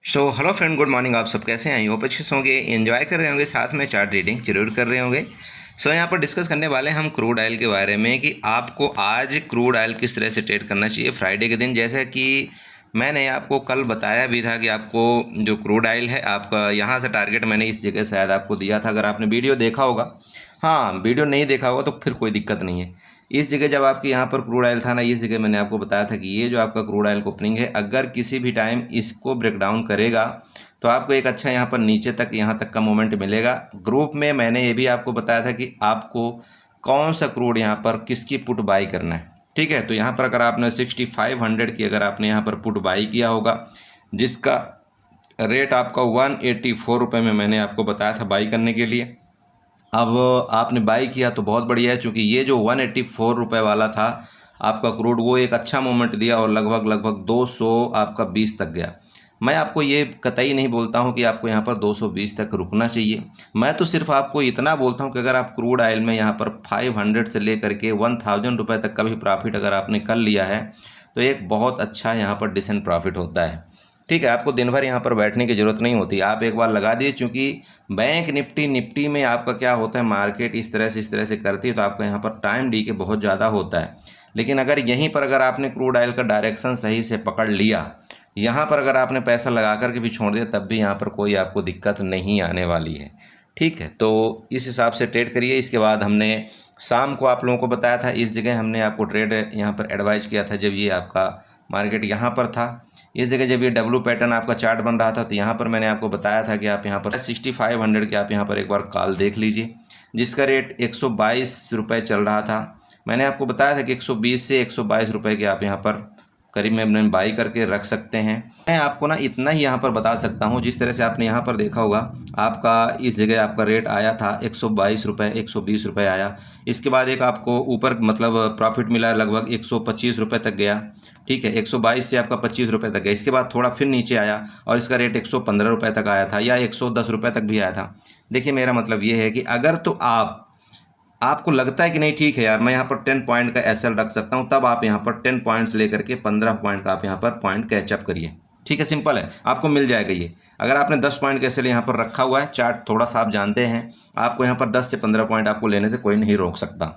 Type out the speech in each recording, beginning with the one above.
Hello friend, good morning. आप सब कैसे हैं? आई होप अच्छे से होंगे, एंजॉय कर रहे होंगे, साथ में चार्ट रीडिंग जरूर कर रहे होंगे। यहाँ पर डिस्कस करने वाले हैं हम क्रूड ऑयल के बारे में कि आपको आज क्रूड ऑयल किस तरह से ट्रेड करना चाहिए फ्राइडे के दिन। जैसा कि मैंने आपको कल बताया भी था कि आपको जो क्रूड ऑयल है आपका यहाँ से टारगेट मैंने इस जगह शायद आपको दिया था। अगर आपने वीडियो देखा होगा, हाँ वीडियो नहीं देखा होगा तो फिर कोई दिक्कत नहीं है। इस जगह जब आपके यहाँ पर क्रूड ऑयल था ना, इस जगह मैंने आपको बताया था कि ये जो आपका क्रूड ऑयल ओपनिंग है, अगर किसी भी टाइम इसको ब्रेक डाउन करेगा तो आपको एक अच्छा यहाँ पर नीचे तक यहाँ तक का मोमेंट मिलेगा। ग्रुप में मैंने ये भी आपको बताया था कि आपको कौन सा क्रूड यहाँ पर किसकी पुट बाई करना है। ठीक है, तो यहाँ पर अगर आपने 6500 की अगर आपने यहाँ पर पुट बाई किया होगा, जिसका रेट आपका 184 रुपये में मैंने आपको बताया था बाई करने के लिए। अब आपने बाई किया तो बहुत बढ़िया है, क्योंकि ये जो 184 रुपये वाला था आपका क्रूड, वो एक अच्छा मोमेंट दिया और लगभग 200 आपका 20 तक गया। मैं आपको ये कतई नहीं बोलता हूँ कि आपको यहाँ पर 220 तक रुकना चाहिए। मैं तो सिर्फ आपको इतना बोलता हूँ कि अगर आप क्रूड ऑयल में यहाँ पर 500 से लेकर के 1000 रुपये तक का भी प्रॉफिट अगर आपने कर लिया है तो एक बहुत अच्छा यहाँ पर डिसेंट प्रॉफिट होता है। ठीक है, आपको दिन भर यहाँ पर बैठने की ज़रूरत नहीं होती, आप एक बार लगा दिए। चूँकि बैंक निफ्टी में आपका क्या होता है, मार्केट इस तरह से करती है तो आपका यहाँ पर टाइम डी के बहुत ज़्यादा होता है। लेकिन अगर यहीं पर अगर आपने क्रूड ऑयल का डायरेक्शन सही से पकड़ लिया, यहाँ पर अगर आपने पैसा लगा करके भी छोड़ दिया, तब भी यहाँ पर कोई आपको दिक्कत नहीं आने वाली है। ठीक है, तो इस हिसाब से ट्रेड करिए। इसके बाद हमने शाम को आप लोगों को बताया था, इस जगह हमने आपको ट्रेड यहाँ पर एडवाइज किया था जब ये आपका मार्केट यहाँ पर था। इस जगह जब ये डब्लू पैटर्न आपका चार्ट बन रहा था तो यहाँ पर मैंने आपको बताया था कि आप यहाँ पर 6500 के आप यहाँ पर एक बार कॉल देख लीजिए, जिसका रेट 122 रुपये चल रहा था। मैंने आपको बताया था कि 120 से 122 रुपये के आप यहाँ पर करीब में अपने बाई करके रख सकते हैं। मैं आपको ना इतना ही यहाँ पर बता सकता हूँ, जिस तरह से आपने यहाँ पर देखा होगा आपका इस जगह आपका रेट आया था 122 रुपये, 120 रुपये आया। इसके बाद एक आपको ऊपर मतलब प्रॉफिट मिला, लगभग 125 रुपये तक गया। ठीक है, 122 से आपका 25 रुपये तक गया। इसके बाद थोड़ा फिर नीचे आया और इसका रेट 115 रुपये तक आया था, या 110 रुपये तक भी आया था। देखिए, मेरा मतलब ये है कि अगर तो आपको लगता है कि नहीं ठीक है यार, मैं यहाँ पर 10 पॉइंट का एसएल रख सकता हूँ, तब आप यहाँ पर 10 पॉइंट्स लेकर के 15 पॉइंट का आप यहाँ पर पॉइंट कैचअप करिए। ठीक है, सिंपल है, आपको मिल जाएगा ये। अगर आपने 10 पॉइंट का एसएल यहाँ पर रखा हुआ है, चार्ट थोड़ा सा आप जानते हैं, आपको यहाँ पर 10 से 15 पॉइंट आपको लेने से कोई नहीं रोक सकता।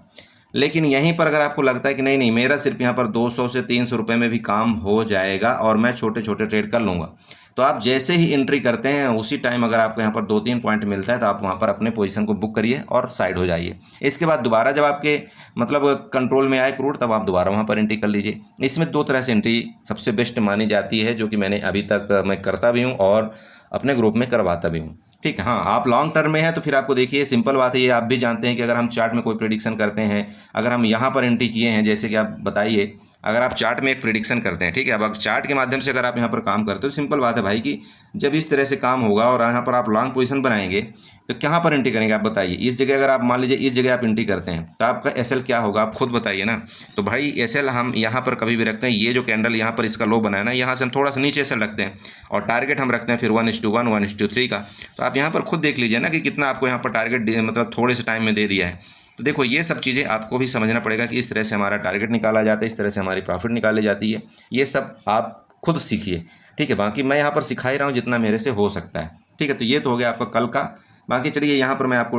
लेकिन यहीं पर अगर आपको लगता है कि नहीं मेरा सिर्फ यहाँ पर 200 से 300 रुपये में भी काम हो जाएगा और मैं छोटे छोटे ट्रेड कर लूँगा, तो आप जैसे ही एंट्री करते हैं उसी टाइम अगर आपको यहाँ पर 2-3 पॉइंट मिलता है तो आप वहाँ पर अपने पोजीशन को बुक करिए और साइड हो जाइए। इसके बाद दोबारा जब आपके मतलब कंट्रोल में आए क्रूड, तब आप दोबारा वहाँ पर एंट्री कर लीजिए। इसमें 2 तरह से एंट्री सबसे बेस्ट मानी जाती है, जो कि मैंने अभी तक मैं करता भी हूँ और अपने ग्रुप में करवाता भी हूँ। ठीक है, हाँ आप लॉन्ग टर्म में है तो फिर आपको देखिए सिंपल बात है, ये आप भी जानते हैं कि अगर हम चार्ट में कोई प्रेडिक्शन करते हैं, अगर हम यहाँ पर एंट्री किए हैं, जैसे कि आप बताइए अगर आप चार्ट में एक प्रेडिक्शन करते हैं, ठीक है, अब चार्ट के माध्यम से अगर आप यहाँ पर काम करते हो तो सिंपल बात है भाई कि जब इस तरह से काम होगा और यहाँ पर आप लॉन्ग पोजीशन बनाएंगे तो कहाँ पर एंट्री करेंगे आप बताइए। इस जगह अगर आप मान लीजिए इस जगह आप एंट्री करते हैं तो आपका एसएल क्या होगा, आप खुद बताइए ना। तो भाई एसएल हम यहाँ पर कभी भी रखते हैं, ये जो कैंडल यहाँ पर इसका लो बनाया ना, यहाँ से हम थोड़ा सा नीचे एसएल रखते हैं और टारगेट हम रखते हैं फिर 1:1 1:3 का। तो आप यहाँ पर खुद देख लीजिए ना कि कितना आपको यहाँ पर टारगेट मतलब थोड़े से टाइम में दे दिया है। तो देखो ये सब चीज़ें आपको भी समझना पड़ेगा कि इस तरह से हमारा टारगेट निकाला जाता है, इस तरह से हमारी प्रॉफिट निकाली जाती है। ये सब आप खुद सीखिए। ठीक है, बाकी मैं यहाँ पर सिखा ही रहा हूँ जितना मेरे से हो सकता है। ठीक है, तो ये तो हो गया आपका कल का। बाकी चलिए यहाँ पर मैं आपको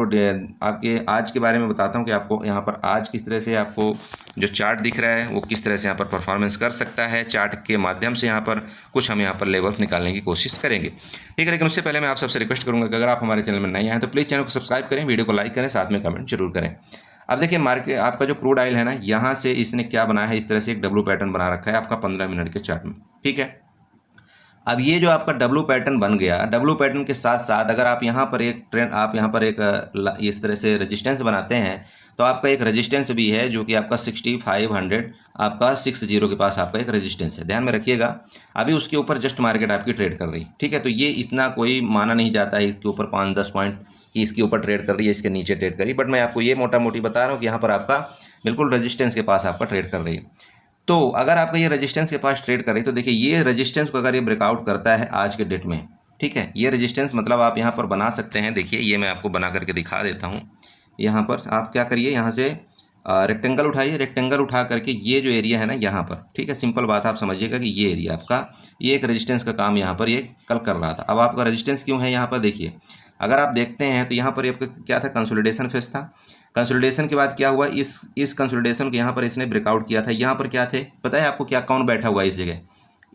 आपके आज के बारे में बताता हूँ कि आपको यहाँ पर आज किस तरह से आपको जो चार्ट दिख रहा है वो किस तरह से यहाँ पर परफॉर्मेंस कर सकता है। चार्ट के माध्यम से यहाँ पर कुछ हम यहाँ पर लेवल्स निकालने की कोशिश करेंगे। ठीक है, लेकिन उससे पहले मैं आप सबसे रिक्वेस्ट करूँगा कि अगर आप हमारे चैनल में नए आए तो प्लीज़ चैनल को सब्सक्राइब करें, वीडियो को लाइक करें, साथ में कमेंट जरूर करें। अब देखिए मार्केट आपका जो क्रूड ऑयल है ना, यहाँ से इसने क्या बनाया है, इस तरह से एक डब्लू पैटर्न बना रखा है आपका 15 मिनट के चार्ट में। ठीक है, अब ये जो आपका डब्लू पैटर्न बन गया, डब्लू पैटर्न के साथ साथ अगर आप यहाँ पर एक ट्रेंड आप यहाँ पर एक इस तरह से रेजिस्टेंस बनाते हैं तो आपका एक रेजिस्टेंस भी है जो कि आपका 6500 आपका 60 के पास आपका एक रेजिस्टेंस है, ध्यान में रखिएगा। अभी उसके ऊपर जस्ट मार्केट आपकी ट्रेड कर रही है। ठीक है, तो ये इतना कोई माना नहीं जाता है इसके ऊपर 5-10 पॉइंट कि इसके ऊपर ट्रेड कर रही है, इसके नीचे ट्रेड कर रही है, बट मैं आपको ये मोटा मोटी बता रहा हूँ कि यहाँ पर आपका बिल्कुल रेजिस्टेंस के पास आपका ट्रेड कर रही है। तो अगर आपका ये रेजिस्टेंस के पास ट्रेड करे तो देखिए ये रेजिस्टेंस को अगर ये ब्रेकआउट करता है आज के डेट में, ठीक है, ये रेजिस्टेंस मतलब आप यहाँ पर बना सकते हैं। देखिए ये मैं आपको बना करके दिखा देता हूँ। यहाँ पर आप क्या करिए, यहाँ से रेक्टेंगल उठाइए, रेक्टेंगल उठा करके ये जो एरिया है ना यहाँ पर, ठीक है, सिंपल बात आप समझिएगा कि ये एरिया आपका, ये एक रेजिस्टेंस का काम यहाँ पर ये कल कर रहा था। अब आपका रेजिस्टेंस क्यों है यहाँ पर देखिए, अगर आप देखते हैं तो यहाँ पर आपका क्या था, कंसोलिडेशन फेज था। कंसोलिडेशन के बाद क्या हुआ, इस कंसोलिडेशन के यहाँ पर इसने ब्रेकआउट किया था। यहाँ पर क्या थे पता है आपको, क्या कौन बैठा हुआ है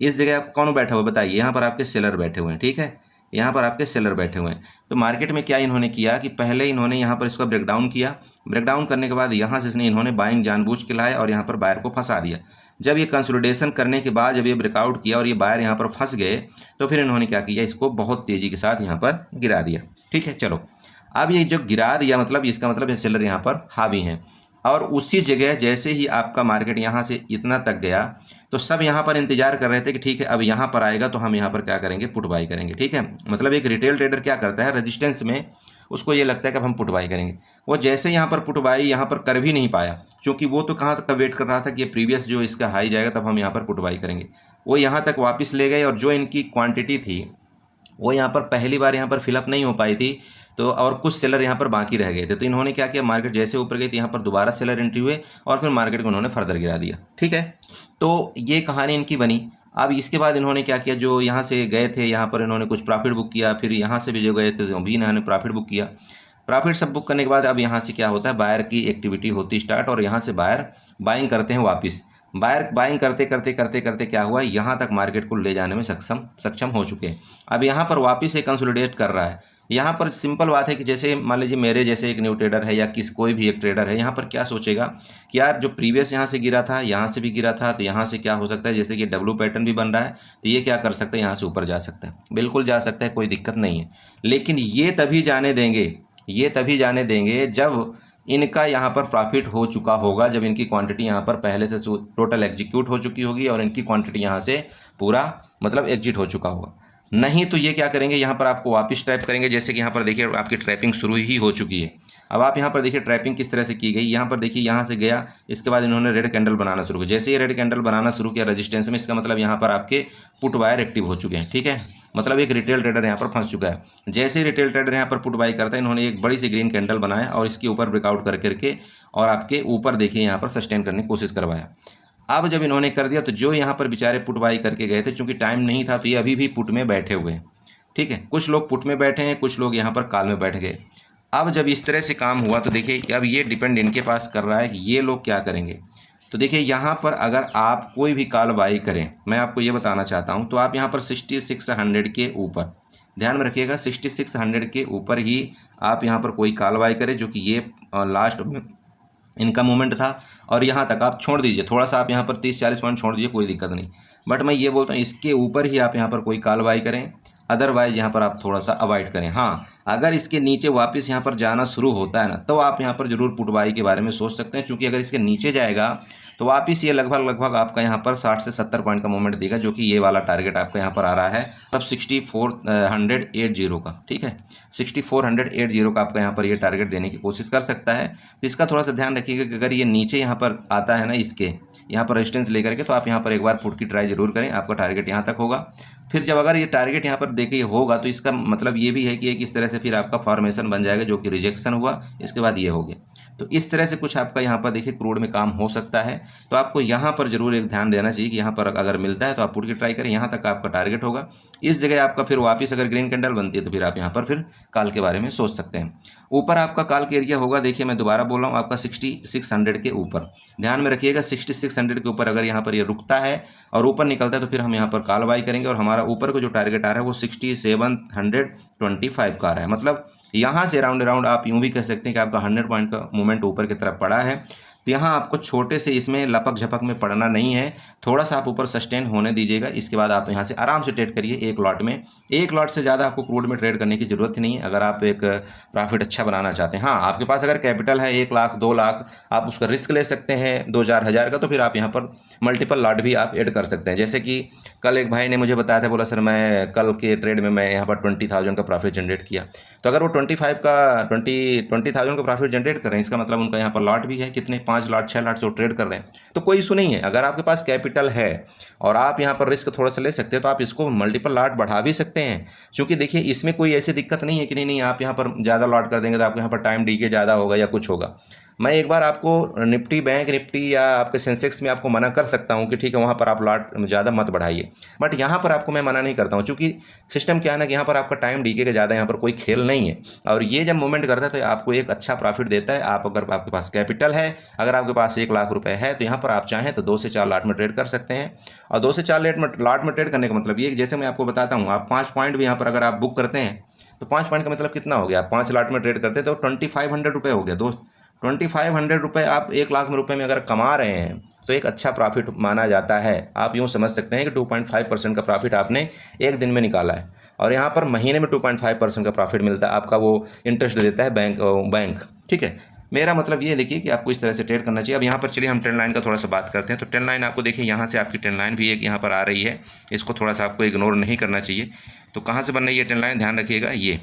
इस जगह आप कौन बैठा हुआ है बताइए, यहाँ पर आपके सेलर बैठे हुए हैं, ठीक है, यहाँ पर आपके सेलर बैठे हुए हैं। तो मार्केट में क्या इन्होंने किया कि पहले इन्होंने यहाँ पर इसका ब्रेकडाउन किया, ब्रेकडाउन करने के बाद यहाँ से इसने इन्होंने बाइंग जानबूझ के लाया और यहाँ पर बायर को फंसा दिया। जब ये कंसोलिडेशन करने के बाद जब ये ब्रेकआउट किया और ये बायर यहाँ पर फंस गए, तो फिर इन्होंने क्या किया, इसको बहुत तेज़ी के साथ यहाँ पर गिरा दिया, ठीक है। चलो अब ये जो गिरा दिया मतलब इसका मतलब ये सेलर यहाँ पर हावी हैं, और उसी जगह जैसे ही आपका मार्केट यहाँ से इतना तक गया तो सब यहाँ पर इंतजार कर रहे थे कि ठीक है अब यहाँ पर आएगा तो हम यहाँ पर क्या करेंगे, पुट बाई करेंगे, ठीक है। मतलब एक रिटेल ट्रेडर क्या करता है, रेजिस्टेंस में उसको ये लगता है कि अब हम पुट बाई करेंगे। वो जैसे यहाँ पर पुट बाई यहाँ पर कर भी नहीं पाया, क्योंकि वो तो कहाँ तक का वेट कर रहा था कि ये प्रीवियस जो इसका हाई जाएगा तब हम यहाँ पर पुट बाई करेंगे। वो यहाँ तक वापस ले गए और जो इनकी क्वांटिटी थी वो यहाँ पर पहली बार यहाँ पर फिलअप नहीं हो पाई थी, तो और कुछ सेलर यहाँ पर बाकी रह गए थे। तो इन्होंने क्या किया, मार्केट जैसे ऊपर गई तो यहाँ पर दोबारा सेलर एंट्री हुए और फिर मार्केट को उन्होंने फर्दर गिरा दिया, ठीक है। तो ये कहानी इनकी बनी। अब इसके बाद इन्होंने क्या किया, जो यहाँ से गए थे यहाँ पर इन्होंने कुछ प्रॉफिट बुक किया, फिर यहाँ से भी जो गए थे तो भी इन्होंने प्रॉफिट बुक किया। प्रॉफिट सब बुक करने के बाद अब यहाँ से क्या होता है, बायर की एक्टिविटी होती स्टार्ट और यहाँ से बायर बाइंग करते हैं वापस। बायर बाइंग करते करते करते करते क्या हुआ, यहाँ तक मार्केट को ले जाने में सक्षम हो चुके हैं। अब यहाँ पर वापस से कंसोलिडेट कर रहा है। यहाँ पर सिंपल बात है कि जैसे मान लीजिए मेरे जैसे एक न्यू ट्रेडर है या कोई भी एक ट्रेडर है, यहाँ पर क्या सोचेगा कि यार जो प्रीवियस यहाँ से गिरा था, यहाँ से भी गिरा था, तो यहाँ से क्या हो सकता है, जैसे कि डब्ल्यू पैटर्न भी बन रहा है तो ये क्या कर सकता है, यहाँ से ऊपर जा सकता है, बिल्कुल जा सकता है, कोई दिक्कत नहीं है। लेकिन ये तभी जाने देंगे जब इनका यहाँ पर प्रॉफिट हो चुका होगा, जब इनकी क्वांटिटी यहाँ पर पहले से टोटल एग्जीक्यूट हो चुकी होगी और इनकी क्वांटिटी यहाँ से पूरा मतलब एग्जिट हो चुका होगा। नहीं तो ये क्या करेंगे, यहाँ पर आपको वापस ट्रैप करेंगे। जैसे कि यहाँ पर देखिए आपकी ट्रैपिंग शुरू ही हो चुकी है। अब आप यहाँ पर देखिए ट्रैपिंग किस तरह से की गई, यहाँ पर देखिए यहाँ से गया, इसके बाद इन्होंने रेड कैंडल बनाना शुरू किया। जैसे ये रेड कैंडल बनाना शुरू किया रेजिस्टेंस में, इसका मतलब यहाँ पर आपके पुट बायर एक्टिव हो चुके हैं, ठीक है। मतलब एक रिटेल ट्रेडर यहाँ पर फंस चुका है। जैसे ही रिटेल ट्रेडर यहाँ पर पुट बाई करता है, इन्होंने एक बड़ी सी ग्रीन कैंडल बनाया और इसके ऊपर ब्रेकआउट करके और आपके ऊपर देखिए यहाँ पर सस्टेन करने की कोशिश करवाया। अब जब इन्होंने कर दिया तो जो यहाँ पर बेचारे पुट बाई करके गए थे, चूंकि टाइम नहीं था तो ये अभी भी पुट में बैठे हुए हैं, ठीक है। कुछ लोग पुट में बैठे हैं, कुछ लोग यहाँ पर कॉल में बैठ गए। अब जब इस तरह से काम हुआ तो देखिए अब ये डिपेंड इनके पास कर रहा है कि ये लोग क्या करेंगे। तो देखिए यहाँ पर अगर आप कोई भी कॉल बाई करें, मैं आपको ये बताना चाहता हूँ, तो आप यहाँ पर 6600 के ऊपर ध्यान में रखिएगा, 6600 के ऊपर ही आप यहाँ पर कोई कॉल बाई करें, जो कि ये लास्ट इनका मूवमेंट था। और यहाँ तक आप छोड़ दीजिए, थोड़ा सा आप यहाँ पर 30-40 पॉइंट छोड़ दीजिए, कोई दिक्कत नहीं। बट मैं ये बोलता हूँ इसके ऊपर ही आप यहाँ पर कोई कॉल बाई करें, अदरवाइज यहाँ पर आप थोड़ा सा अवॉइड करें। हाँ, अगर इसके नीचे वापस यहाँ पर जाना शुरू होता है ना, तो आप यहाँ पर जरूर पुट बाई के बारे में सोच सकते हैं, क्योंकि अगर इसके नीचे जाएगा तो वापस ये लगभग आपका यहाँ पर 60 से 70 पॉइंट का मूवमेंट देगा, जो कि ये वाला टारगेट आपका यहाँ पर आ रहा है अब 6480 का, ठीक है। 6480 का आपका यहाँ पर ये टारगेट देने की कोशिश कर सकता है। तो इसका थोड़ा सा ध्यान रखिएगा कि अगर ये नीचे यहाँ पर आता है ना, इसके यहाँ पर रेजिस्टेंस लेकर के, तो आप यहाँ पर एक बार पुट की ट्राई जरूर करें, आपका टारगेट यहाँ तक होगा। फिर जब अगर ये टारगेट यहाँ पर देखिए होगा, तो इसका मतलब ये भी है कि एक इस तरह से फिर आपका फॉर्मेशन बन जाएगा, जो कि रिजेक्शन हुआ, इसके बाद ये हो गया। तो इस तरह से कुछ आपका यहाँ पर देखिए क्रूड में काम हो सकता है। तो आपको यहाँ पर जरूर एक ध्यान देना चाहिए कि यहाँ पर अगर मिलता है तो आप पुट की ट्राई करें, यहाँ तक आपका टारगेट होगा। इस जगह आपका फिर वापस अगर ग्रीन कैंडल बनती है तो फिर आप यहाँ पर फिर कॉल के बारे में सोच सकते हैं। ऊपर आपका कॉल के एरिया होगा, देखिए मैं दोबारा बोल रहा हूँ, आपका 6600 के ऊपर ध्यान में रखिएगा। 6600 के ऊपर अगर यहाँ पर ये रुकता है और ऊपर निकलता है तो फिर हम यहाँ पर कॉल बाई करेंगे, और हमारा ऊपर को जो टारगेट आ रहा है वो 6725 का आ रहा है। मतलब यहाँ से राउंड आप यूँ भी कह सकते हैं कि आपका 100 पॉइंट का मूवमेंट ऊपर की तरफ पड़ा है। तो यहाँ आपको छोटे से इसमें लपक झपक में पड़ना नहीं है, थोड़ा सा आप ऊपर सस्टेन होने दीजिएगा। इसके बाद आप यहाँ से आराम से ट्रेड करिए एक लॉट में। एक लॉट से ज़्यादा आपको क्रूड में ट्रेड करने की ज़रूरत ही नहीं है, अगर आप एक प्रॉफिट अच्छा बनाना चाहते हैं। हाँ, आपके पास अगर कैपिटल है 1 लाख 2 लाख, आप उसका रिस्क ले सकते हैं 2-4 हज़ार का, तो फिर आप यहाँ पर मल्टीपल लॉट भी आप ऐड कर सकते हैं। जैसे कि कल एक भाई ने मुझे बताया था, बोला सर मैं कल के ट्रेड में मैं यहाँ पर 20,000 का प्रॉफिट जनरेट किया। तो अगर वो 20,000 का प्रॉफिट जनरेट कर रहे हैं, इसका मतलब उनका यहाँ पर लॉट भी है, कितने 5 लॉट 6 लॉट से ट्रेड कर रहे हैं, तो कोई इशू नहीं है। अगर आपके पास कैपिटल है और आप यहाँ पर रिस्क थोड़ा सा ले सकते हैं, तो आप इसको मल्टीपल लॉट बढ़ा भी सकते हैं। क्योंकि देखिए इसमें कोई ऐसी दिक्कत नहीं है कि नहीं आप यहाँ पर ज़्यादा लॉट कर देंगे तो आपको यहाँ पर टाइम डी के ज़्यादा होगा या कुछ होगा। मैं एक बार आपको निफ्टी, बैंक निफ्टी या आपके सेंसेक्स में आपको मना कर सकता हूँ कि ठीक है वहाँ पर आप लॉट ज़्यादा मत बढ़ाइए, बट यहाँ पर आपको मैं मना नहीं करता हूँ, क्योंकि सिस्टम क्या है ना कि यहाँ पर आपका टाइम डीके का ज़्यादा, यहाँ पर कोई खेल नहीं है, और ये जब मूवमेंट करता है तो आपको एक अच्छा प्रॉफिट देता है। आप अगर आपके पास कैपिटल है, अगर आपके पास 1 लाख रुपए है, तो यहाँ पर आप चाहें तो 2 से 4 लॉट में ट्रेड कर सकते हैं। और 2 से 4 लॉट में ट्रेड करने का मतलब ये, जैसे मैं आपको बताता हूँ, आप 5 पॉइंट भी यहाँ पर अगर आप बुक करते हैं तो 5 पॉइंट का मतलब कितना हो गया, आप 5 लॉट में ट्रेड करते हैं तो 2500 रुपये हो गया दोस्त। 2500 रुपये आप 1 लाख में रुपये में अगर कमा रहे हैं तो एक अच्छा प्रॉफिट माना जाता है। आप यूँ समझ सकते हैं कि 2.5% का प्रॉफिट आपने एक दिन में निकाला है, और यहाँ पर महीने में 2.5% का प्रॉफिट मिलता है, आपका वो इंटरेस्ट देता है बैंक। ठीक है, मेरा मतलब ये देखिए कि आपको इस तरह से ट्रेड करना चाहिए। अब यहाँ पर चलिए हम ट्रेंड लाइन का थोड़ा सा बात करते हैं। तो ट्रेंड लाइन आपको देखिए यहाँ से आपकी ट्रेंड लाइन भी एक यहाँ पर आ रही है, इसको थोड़ा सा आपको इग्नोर नहीं करना चाहिए। तो कहाँ से बन रही है ट्रेंड लाइन, ध्यान रखिएगा ये,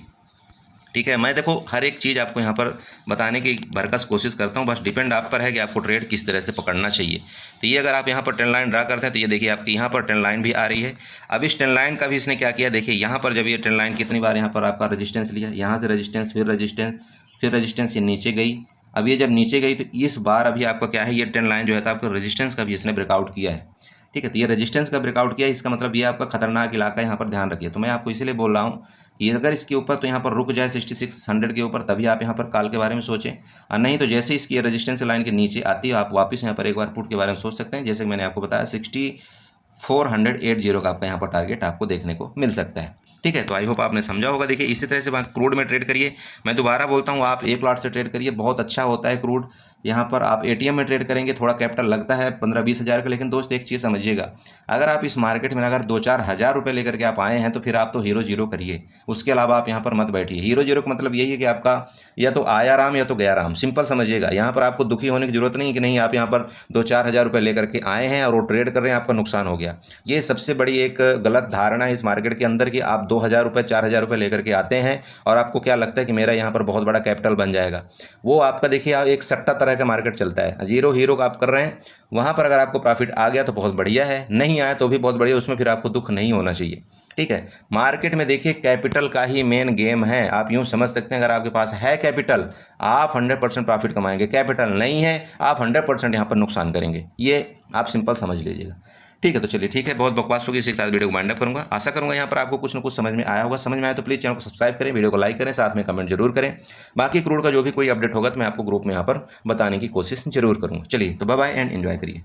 ठीक है। मैं देखो हर एक चीज़ आपको यहाँ पर बताने की भरकस कोशिश करता हूँ, बस डिपेंड आप पर है कि आपको ट्रेड किस तरह से पकड़ना चाहिए। तो ये अगर आप यहाँ पर ट्रेंड लाइन ड्रा करते हैं तो ये देखिए आपकी यहाँ पर ट्रेंड लाइन भी आ रही है। अब इस ट्रेंड लाइन का भी इसने क्या किया, देखिए यहाँ पर जब ये ट्रेंड लाइन कितनी बार यहाँ पर आपका रजिस्टेंस लिया, यहाँ से रजिस्टेंस, फिर रजिस्टेंस, फिर रजिस्टेंस, ये नीचे गई। अब ये जब नीचे गई तो इस बार अभी आपका क्या है, ये ट्रेंड लाइन जो है आपको रजिस्टेंस का भी इसने ब्रेकआउट किया है। ठीक है, तो ये रेजिस्टेंस का ब्रेकआउट किया, इसका मतलब ये आपका खतरनाक इलाका है, यहाँ पर ध्यान रखिए। तो मैं आपको इसीलिए बोल रहा हूँ कि अगर इसके ऊपर तो यहाँ पर रुक जाए 6600 के ऊपर, तभी आप यहाँ पर कॉल के बारे में सोचें, और नहीं तो जैसे इसकी रेजिस्टेंस लाइन के नीचे आती है आप वापस यहाँ पर एक बार पुट के बारे में सोच सकते हैं। जैसे मैंने आपको बताया 6480 का आपका यहाँ पर टारगेट आपको देखने को मिल सकता है। ठीक है, तो आई होप आपने समझा होगा। देखिए इसी तरह से क्रूड में ट्रेड करिए। मैं दोबारा बोलता हूँ, आप 1 लॉट से ट्रेड करिए, बहुत अच्छा होता है क्रूड। यहाँ पर आप एटीएम में ट्रेड करेंगे, थोड़ा कैपिटल लगता है 15-20 हज़ार का, लेकिन दोस्त एक चीज़ समझिएगा, अगर आप इस मार्केट में अगर 2-4 हज़ार रुपये लेकर के आप आए हैं तो फिर आप तो हीरो जीरो करिए, उसके अलावा आप यहाँ पर मत बैठिए। हीरो जीरो का मतलब यही है कि आपका या तो आया राम या तो गया राम, सिंपल समझिएगा। यहाँ पर आपको दुखी होने की जरूरत नहीं है कि नहीं आप यहाँ पर 2-4 हज़ार रुपये लेकर के आए हैं और वो ट्रेड कर रहे हैं, आपका नुकसान हो गया। ये सबसे बड़ी एक गलत धारणा है इस मार्केट के अंदर कि आप 2000 रुपये 4000 रुपये लेकर के आते हैं और आपको क्या लगता है कि मेरा यहाँ पर बहुत बड़ा कैपिटल बन जाएगा। वो आपका देखिए एक सट्टा तरह का मार्केट चलता है, जीरो हीरो का आप कर रहे हैं। वहाँ पर अगर आपको प्रॉफिट आ गया तो बहुत बढ़िया है, नहीं आया तो भी बहुत बढ़िया, उसमें फिर आपको दुख नहीं होना चाहिए। ठीक है, मार्केट में देखिए कैपिटल का ही मेन गेम है। आप यूँ समझ सकते हैं, अगर आपके पास है कैपिटल आप 100% प्रॉफिट कमाएंगे, कैपिटल नहीं है आप 100% यहाँ पर नुकसान करेंगे। ये आप सिंपल समझ लीजिएगा। ठीक है, तो चलिए ठीक है, बहुत बकवास होगी, इसी के साथ वीडियो को वाइंड अप करूँगा। आशा करूँगा यहाँ पर आपको कुछ ना कुछ समझ में आया होगा। समझ में आया तो प्लीज़ चैनल को सब्सक्राइब करें, वीडियो को लाइक करें, साथ में कमेंट जरूर करें। बाकी क्रूड का जो भी कोई अपडेट होगा तो मैं आपको ग्रुप में यहाँ पर बताने की कोशिश जरूर करूँगा। चलिए तो बाय बाय एंड एंजॉय करिए।